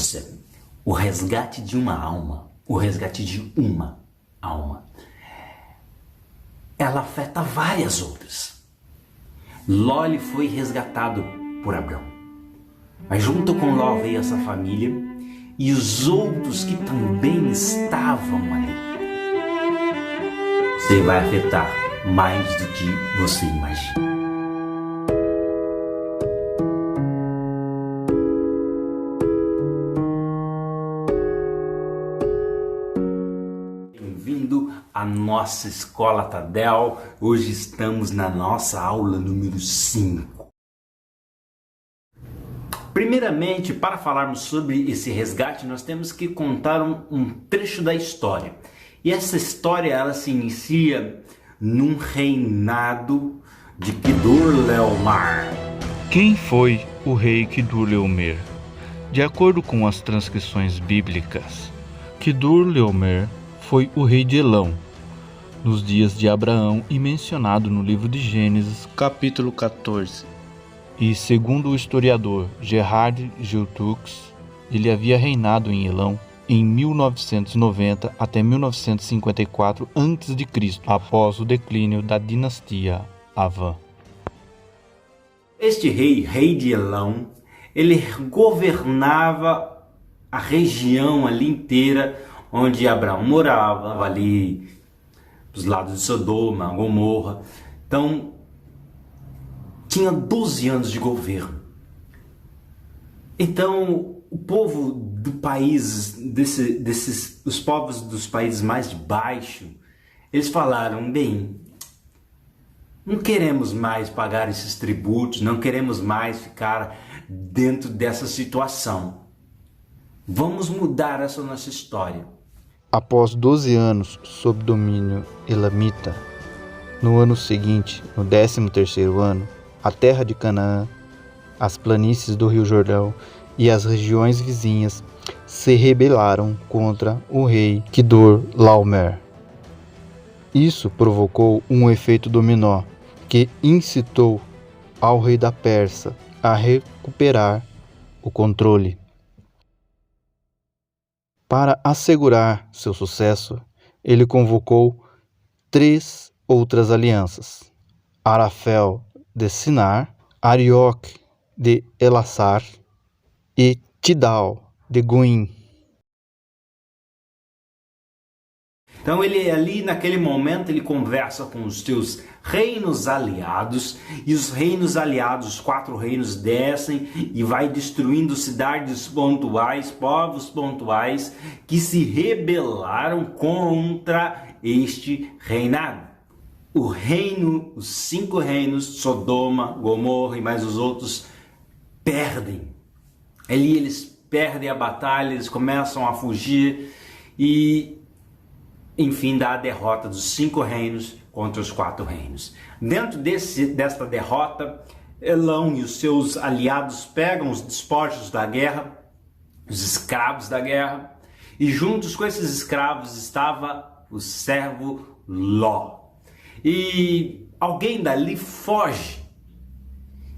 você. O resgate de uma alma, o resgate de uma alma, ela afeta várias outras. Ló ele foi resgatado por Abrão, mas junto com Ló veio essa família e os outros que também estavam ali. Você vai afetar mais do que você imagina. Bem-vindo à nossa Escola Tadel. Hoje estamos na nossa aula número 5. Primeiramente, para falarmos sobre esse resgate, nós temos que contar um trecho da história. E essa história ela se inicia num reinado de Kedorlaomer. Quem foi o rei Kedorlaomer? De acordo com as transcrições bíblicas, Kedorlaomer foi o rei de Elão, nos dias de Abraão e mencionado no livro de Gênesis, capítulo 14. E segundo o historiador Gerhard Giltux, ele havia reinado em Elão em 1990 até 1954 a.C., após o declínio da dinastia Avã. Este rei de Elão, ele governava a região ali inteira onde Abraão morava, ali dos lados de Sodoma, Gomorra. Então, tinha 12 anos de governo. Então, o povo do país, os povos dos países mais de baixo, eles falaram, bem, não queremos mais pagar esses tributos, não queremos mais ficar dentro dessa situação. Vamos mudar essa nossa história. Após 12 anos sob domínio elamita, no ano seguinte, no 13º ano, a terra de Canaã, as planícies do Rio Jordão e as regiões vizinhas se rebelaram contra o rei Kedorlaomer. Isso provocou um efeito dominó que incitou ao rei da Pérsia a recuperar o controle. Para assegurar seu sucesso, ele convocou 3 outras alianças: Arafel de Sinar, Arioque de Elassar e Tidal de Goim. Então ele ali naquele momento ele conversa com os seus reinos aliados, e os reinos aliados, os 4 reinos, descem e vai destruindo cidades pontuais, povos pontuais que se rebelaram contra este reinado. Os 5 reinos, Sodoma, Gomorra e mais os outros, perdem. Ali eles perdem a batalha, eles começam a fugir e enfim, dá a derrota dos 5 reinos contra os 4 reinos. Dentro desta derrota, Elão e os seus aliados pegam os despojos da guerra, os escravos da guerra, e juntos com esses escravos estava o servo Ló. E alguém dali foge.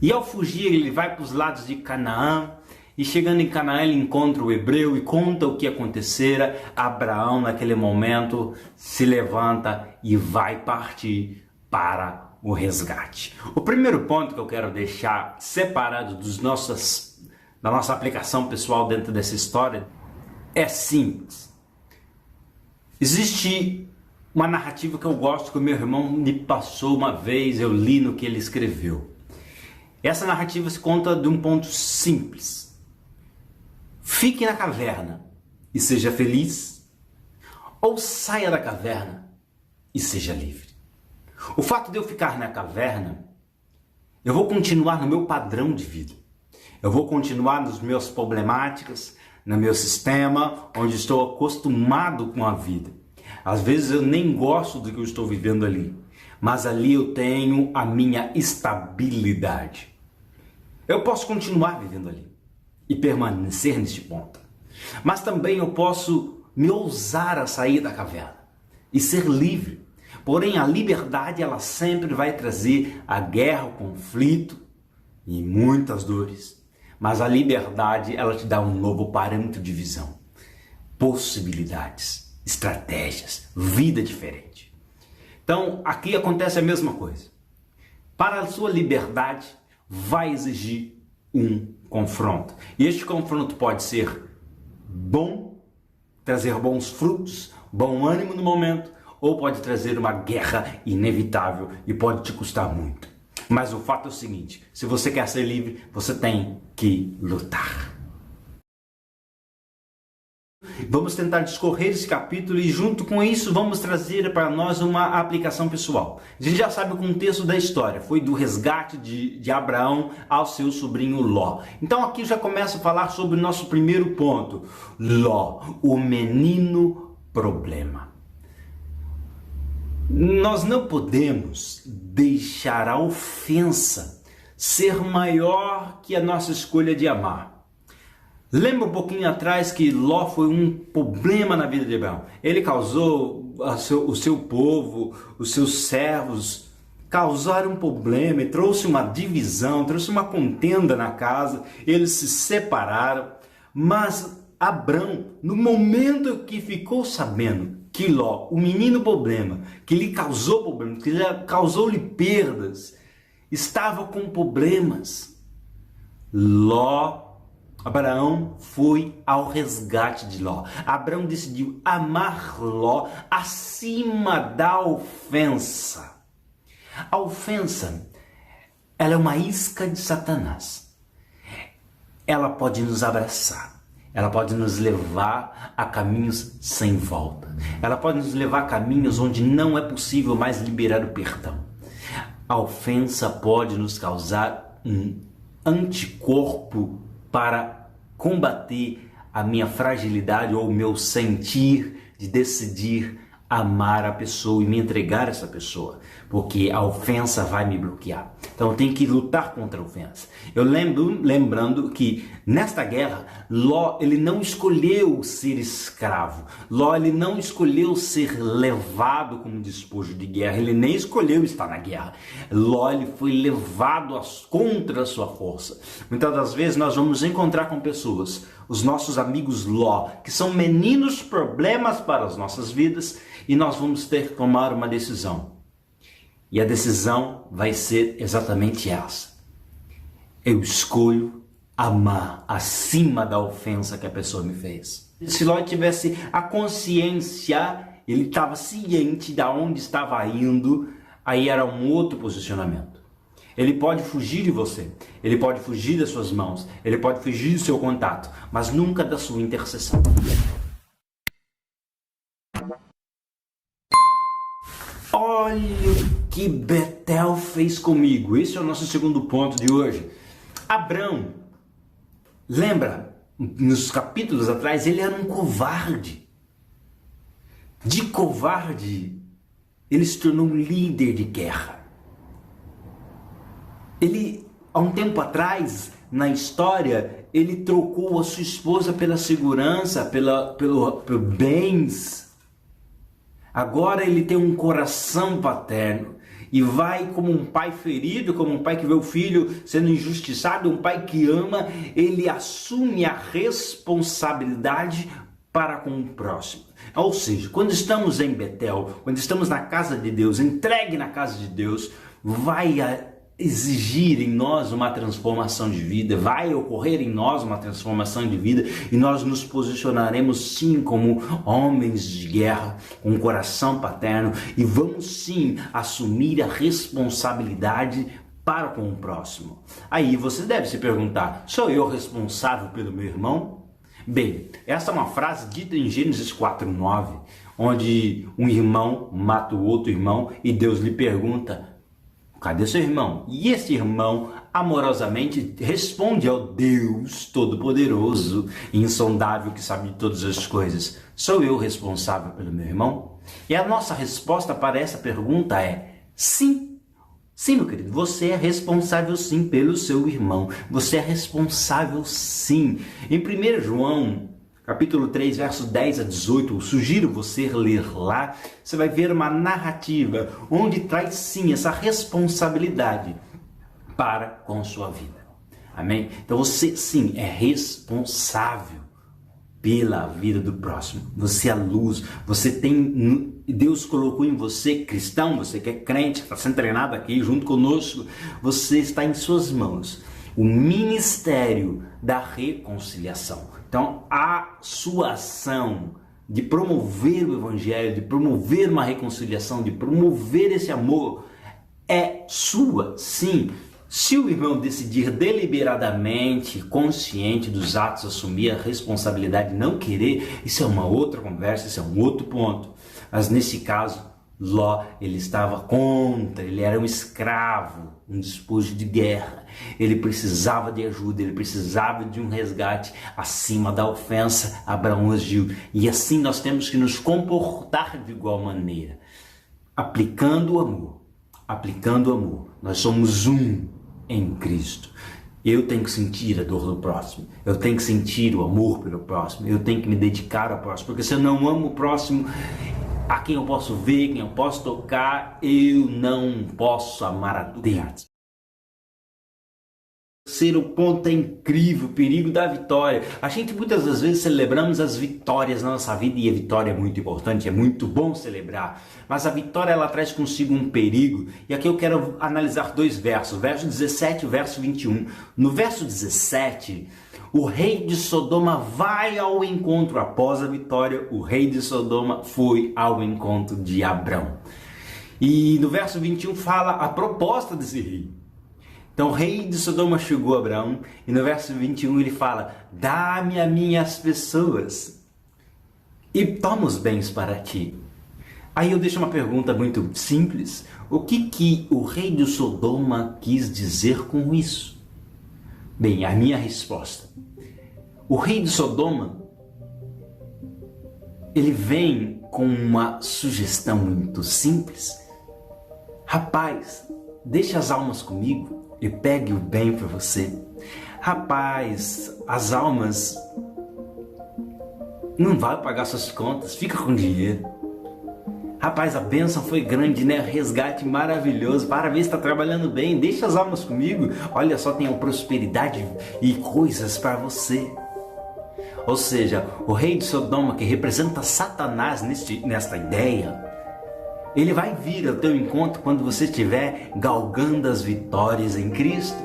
E ao fugir, ele vai para os lados de Canaã. E chegando em Canaã, ele encontra o hebreu e conta o que acontecera. Abraão, naquele momento, se levanta e vai partir para o resgate. O primeiro ponto que eu quero deixar separado da nossa aplicação pessoal dentro dessa história é simples. Existe uma narrativa que eu gosto, que o meu irmão me passou uma vez, eu li no que ele escreveu. Essa narrativa se conta de um ponto simples. Fique na caverna e seja feliz, ou saia da caverna e seja livre. O fato de eu ficar na caverna, eu vou continuar no meu padrão de vida. Eu vou continuar nas minhas problemáticas, no meu sistema, onde estou acostumado com a vida. Às vezes eu nem gosto do que eu estou vivendo ali, mas ali eu tenho a minha estabilidade. Eu posso continuar vivendo ali e permanecer neste ponto. Mas também eu posso me ousar a sair da caverna e ser livre. Porém, a liberdade ela sempre vai trazer a guerra, o conflito e muitas dores. Mas a liberdade, ela te dá um novo parâmetro de visão, possibilidades, estratégias, vida diferente. Então, aqui acontece a mesma coisa. Para a sua liberdade, vai exigir um confronto. E este confronto pode ser bom, trazer bons frutos, bom ânimo no momento, ou pode trazer uma guerra inevitável e pode te custar muito. Mas o fato é o seguinte, se você quer ser livre, você tem que lutar. Vamos tentar discorrer esse capítulo e junto com isso vamos trazer para nós uma aplicação pessoal. A gente já sabe o contexto da história, foi do resgate de Abraão ao seu sobrinho Ló. Então aqui já começo a falar sobre o nosso primeiro ponto, Ló, o menino problema. Nós não podemos deixar a ofensa ser maior que a nossa escolha de amar. Lembra um pouquinho atrás que Ló foi um problema na vida de Abraão. Ele causou o seu povo, os seus servos, causaram um problema, e trouxe uma divisão, trouxe uma contenda na casa, eles se separaram. Mas Abraão, no momento que ficou sabendo que Ló, o menino problema, que lhe causou problemas, que causou-lhe perdas, estava com problemas, Abraão foi ao resgate de Ló. Abraão decidiu amar Ló acima da ofensa. A ofensa, ela é uma isca de Satanás. Ela pode nos abraçar. Ela pode nos levar a caminhos sem volta. Ela pode nos levar a caminhos onde não é possível mais liberar o perdão. A ofensa pode nos causar um anticorpo para combater a minha fragilidade ou o meu sentir de decidir amar a pessoa e me entregar a essa pessoa, porque a ofensa vai me bloquear. Então eu tenho que lutar contra a ofensa. Eu lembrando que nesta guerra, Ló, ele não escolheu ser escravo. Ló, ele não escolheu ser levado como despojo de guerra. Ele nem escolheu estar na guerra. Ló, ele foi levado contra a sua força. Muitas das vezes nós vamos encontrar com pessoas, os nossos amigos Ló, que são meninos problemas para as nossas vidas, e nós vamos ter que tomar uma decisão. E a decisão vai ser exatamente essa. Eu escolho amar acima da ofensa que a pessoa me fez. Se Ló tivesse a consciência, ele estava ciente de onde estava indo, aí era um outro posicionamento. Ele pode fugir de você, ele pode fugir das suas mãos, ele pode fugir do seu contato, mas nunca da sua intercessão. Olha o que Betel fez comigo. Esse é o nosso segundo ponto de hoje. Abrão, lembra, nos capítulos atrás, ele era um covarde. De covarde, ele se tornou um líder de guerra. Ele, há um tempo atrás, na história, ele trocou a sua esposa pela segurança, pelo bens. Agora ele tem um coração paterno e vai como um pai ferido, como um pai que vê o filho sendo injustiçado, um pai que ama, ele assume a responsabilidade para com o próximo. Ou seja, quando estamos em Betel, quando estamos na casa de Deus, entregue na casa de Deus, vai exigir em nós uma transformação de vida, vai ocorrer em nós uma transformação de vida e nós nos posicionaremos sim como homens de guerra, com um coração paterno e vamos sim assumir a responsabilidade para com o próximo. Aí você deve se perguntar, sou eu responsável pelo meu irmão? Bem, essa é uma frase dita em Gênesis 4:9, onde um irmão mata o outro irmão e Deus lhe pergunta, cadê seu irmão? E esse irmão amorosamente responde ao Deus Todo-Poderoso e insondável que sabe de todas as coisas. Sou eu responsável pelo meu irmão? E a nossa resposta para essa pergunta é sim. Sim, meu querido, você é responsável sim pelo seu irmão. Você é responsável sim. Em 1 João capítulo 3, versos 10 a 18, eu sugiro você ler lá, você vai ver uma narrativa onde traz sim essa responsabilidade para com sua vida. Amém? Então você sim é responsável pela vida do próximo. Você é a luz, você tem, Deus colocou em você, cristão, você que é crente, que está sendo treinado aqui junto conosco, você está em suas mãos o ministério da reconciliação. Então a sua ação de promover o evangelho, de promover uma reconciliação, de promover esse amor é sua, sim. Se o irmão decidir deliberadamente, consciente dos atos, assumir a responsabilidade, não querer, isso é uma outra conversa, isso é um outro ponto. Mas nesse caso, Ló, ele estava contra, ele era um escravo, um despojo de guerra. Ele precisava de ajuda, ele precisava de um resgate acima da ofensa. Abraão agiu. E assim nós temos que nos comportar de igual maneira, aplicando o amor. Aplicando o amor. Nós somos um em Cristo. Eu tenho que sentir a dor do próximo. Eu tenho que sentir o amor pelo próximo. Eu tenho que me dedicar ao próximo. Porque se eu não amo o próximo, a quem eu posso ver, quem eu posso tocar, eu não posso amar a Deus. Terceiro ponto é incrível, o perigo da vitória. A gente muitas das vezes celebramos as vitórias na nossa vida e a vitória é muito importante, é muito bom celebrar. Mas a vitória ela traz consigo um perigo e aqui eu quero analisar dois versos, verso 17 e verso 21. No verso 17, o rei de Sodoma vai ao encontro, após a vitória, o rei de Sodoma foi ao encontro de Abrão. E no verso 21 fala a proposta desse rei. Então o rei de Sodoma chegou a Abraão e no verso 21 ele fala: dá-me a minhas pessoas e toma os bens para ti. Aí eu deixo uma pergunta muito simples: o que o rei de Sodoma quis dizer com isso? Bem, a minha resposta: o rei de Sodoma, ele vem com uma sugestão muito simples. Rapaz, deixa as almas comigo e pegue o bem para você. Rapaz, as almas não vai pagar suas contas, fica com dinheiro. Rapaz, a bênção foi grande, né? Resgate maravilhoso, parabéns, está trabalhando bem, deixa as almas comigo. Olha só, tem prosperidade e coisas para você. Ou seja, o rei de Sodoma, que representa Satanás nesta ideia, ele vai vir ao teu encontro quando você estiver galgando as vitórias em Cristo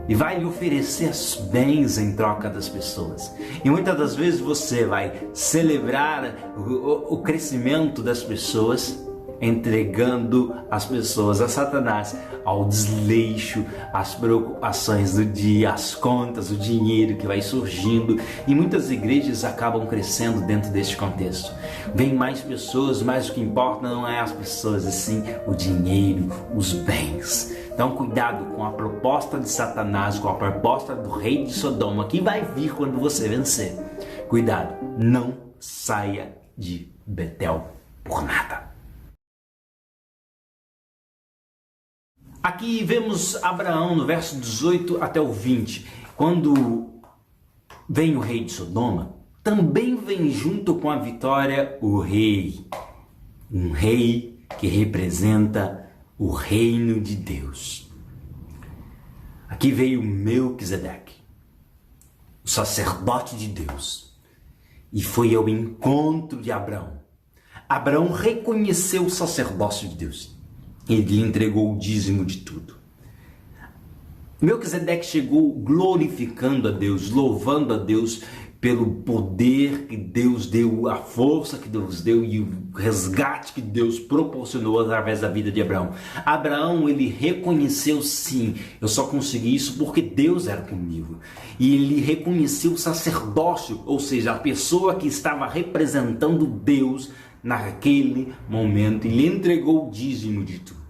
e vai lhe oferecer os bens em troca das pessoas. E muitas das vezes você vai celebrar o crescimento das pessoas entregando as pessoas a Satanás, ao desleixo, às preocupações do dia, as contas, o dinheiro que vai surgindo. E muitas igrejas acabam crescendo dentro deste contexto. Vem mais pessoas, mas o que importa não é as pessoas, e sim o dinheiro, os bens. Então cuidado com a proposta de Satanás, com a proposta do rei de Sodoma, que vai vir quando você vencer. Cuidado, não saia de Betel por nada. Aqui vemos Abraão no verso 18 até o 20. Quando vem o rei de Sodoma, também vem junto com a vitória o rei. Um rei que representa o reino de Deus. Aqui veio Melquisedeque, o sacerdote de Deus, e foi ao encontro de Abraão. Abraão reconheceu o sacerdócio de Deus. Ele lhe entregou o dízimo de tudo. Melquisedeque chegou glorificando a Deus, louvando a Deus pelo poder que Deus deu, a força que Deus deu e o resgate que Deus proporcionou através da vida de Abraão. Abraão, ele reconheceu, sim, eu só consegui isso porque Deus era comigo. E ele reconheceu o sacerdócio, ou seja, a pessoa que estava representando Deus naquele momento, e lhe entregou o dízimo de tudo.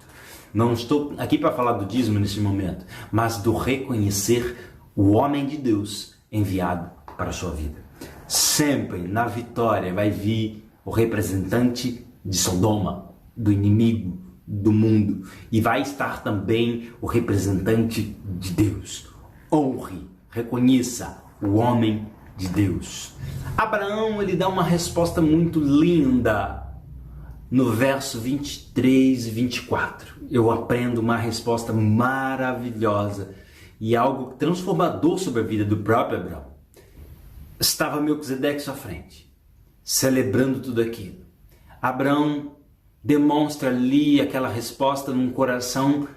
Não estou aqui para falar do dízimo nesse momento, mas do reconhecer o homem de Deus enviado para a sua vida. Sempre na vitória vai vir o representante de Sodoma, do inimigo do mundo, e vai estar também o representante de Deus. Honre, reconheça o homem de Deus. Abraão, ele dá uma resposta muito linda no verso 23 e 24. Eu aprendo uma resposta maravilhosa e algo transformador sobre a vida do próprio Abraão. Estava Melquisedeque à sua frente, celebrando tudo aquilo. Abraão demonstra ali aquela resposta num coração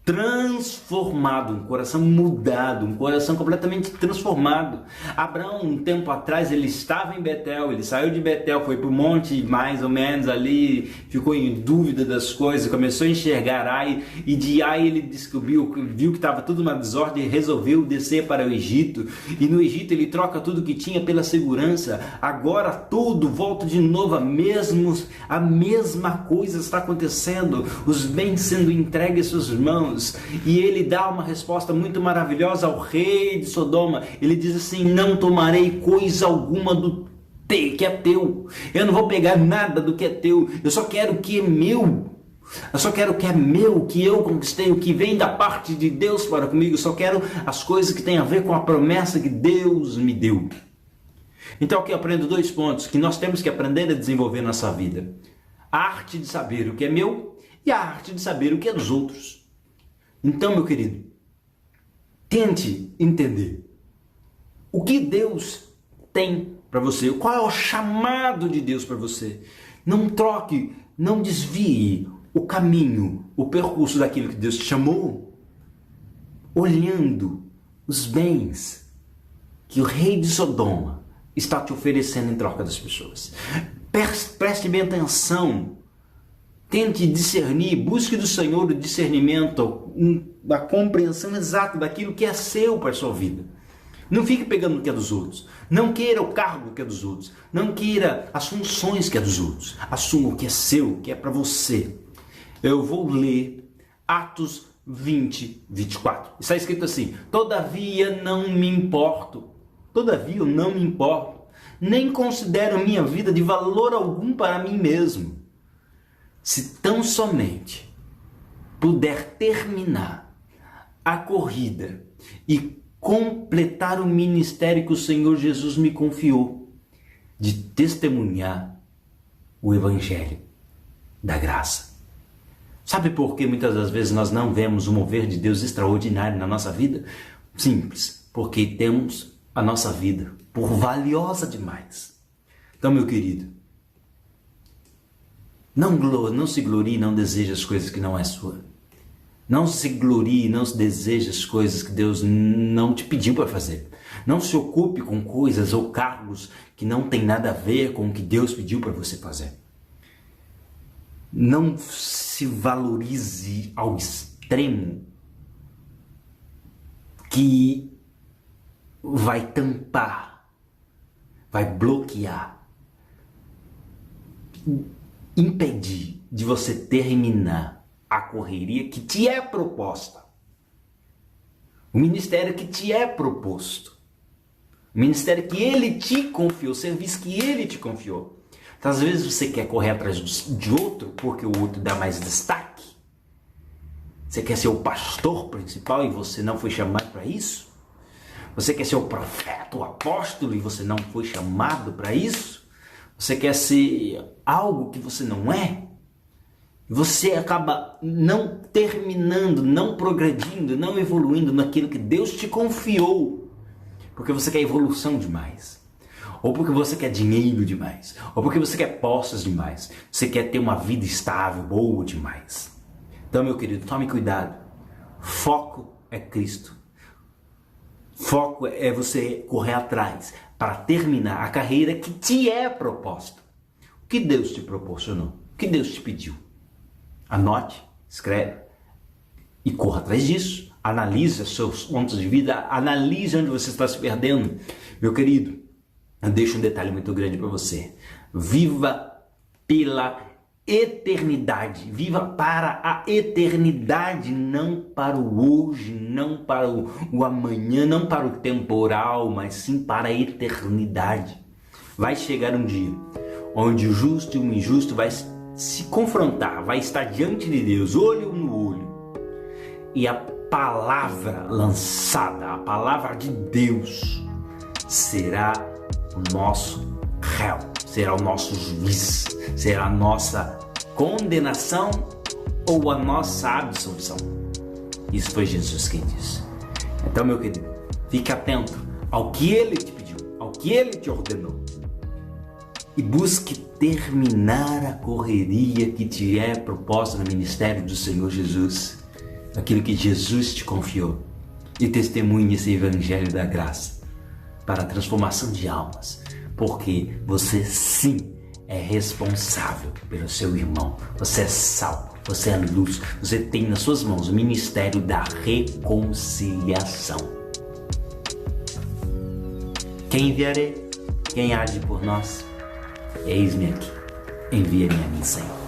transformado, um coração mudado, um coração completamente transformado. Abraão, um tempo atrás, ele estava em Betel, ele saiu de Betel, foi para o monte mais ou menos ali, ficou em dúvida das coisas, começou a enxergar Ai, e de Ai ele descobriu, viu que estava tudo uma desordem e resolveu descer para o Egito. E no Egito ele troca tudo que tinha pela segurança. Agora tudo volta de novo, a mesma coisa está acontecendo, os bens sendo entregues às suas mãos. E ele dá uma resposta muito maravilhosa ao rei de Sodoma. Ele diz assim: não tomarei coisa alguma do que é teu. Eu não vou pegar nada do que é teu. Eu só quero o que é meu. Eu só quero o que é meu, o que eu conquistei, o que vem da parte de Deus para comigo. Eu só quero as coisas que têm a ver com a promessa que Deus me deu. Então aqui eu aprendo 2 pontos que nós temos que aprender a desenvolver na nossa vida: a arte de saber o que é meu e a arte de saber o que é dos outros. Então, meu querido, tente entender o que Deus tem para você, qual é o chamado de Deus para você. Não troque, não desvie o caminho, o percurso daquilo que Deus te chamou, olhando os bens que o rei de Sodoma está te oferecendo em troca das pessoas. Preste bem atenção. Tente discernir, busque do Senhor o discernimento, a compreensão exata daquilo que é seu para a sua vida. Não fique pegando o que é dos outros. Não queira o cargo que é dos outros. Não queira as funções que é dos outros. Assuma o que é seu, o que é para você. Eu vou ler Atos 20, 24. Está escrito assim: todavia não me importo. Todavia eu não me importo. Nem considero minha vida de valor algum para mim mesmo, se tão somente puder terminar a corrida e completar o ministério que o Senhor Jesus me confiou, de testemunhar o Evangelho da graça. Sabe por que muitas das vezes nós não vemos o mover de Deus extraordinário na nossa vida? Simples, porque temos a nossa vida por valiosa demais. Então, meu querido, não se glorie, não deseje as coisas que não é sua. Não se glorie, não se deseje as coisas que Deus não te pediu para fazer. Não se ocupe com coisas ou cargos que não tem nada a ver com o que Deus pediu para você fazer. Não se valorize ao extremo que vai tampar, vai bloquear, impedir de você terminar a correria que te é proposta, o ministério que te é proposto, o ministério que Ele te confiou, o serviço que Ele te confiou. Então, às vezes você quer correr atrás de outro porque o outro dá mais destaque. Você quer ser o pastor principal e você não foi chamado para isso? Você quer ser o profeta, o apóstolo e você não foi chamado para isso? Você quer ser algo que você não é? Você acaba não terminando, não progredindo, não evoluindo naquilo que Deus te confiou, porque você quer evolução demais, ou porque você quer dinheiro demais, ou porque você quer posses demais, você quer ter uma vida estável, boa demais. Então, meu querido, tome cuidado. Foco é Cristo. Foco é você correr atrás para terminar a carreira que te é proposta. O que Deus te proporcionou, o que Deus te pediu. Anote, escreve e corra atrás disso. Analise os seus pontos de vida, analise onde você está se perdendo. Meu querido, eu deixo um detalhe muito grande para você. Viva pela eternidade, viva para a eternidade, não para o hoje, não para o amanhã, não para o temporal, mas sim para a eternidade. Vai chegar um dia onde o justo e o injusto vai se confrontar, vai estar diante de Deus, olho no olho, e a palavra lançada, a palavra de Deus será o nosso réu, será o nosso juiz, será a nossa condenação ou a nossa absolvição. Isso foi Jesus quem disse. Então, meu querido, fique atento ao que Ele te pediu, ao que Ele te ordenou. E busque terminar a correria que te é proposta no ministério do Senhor Jesus, aquilo que Jesus te confiou, e testemunhe esse evangelho da graça para a transformação de almas, porque você sim é responsável pelo seu irmão, você é sal, você é luz, você tem nas suas mãos o ministério da reconciliação. Quem enviarei? Quem age por nós? Eis-me aqui, envia-me a mim, Senhor.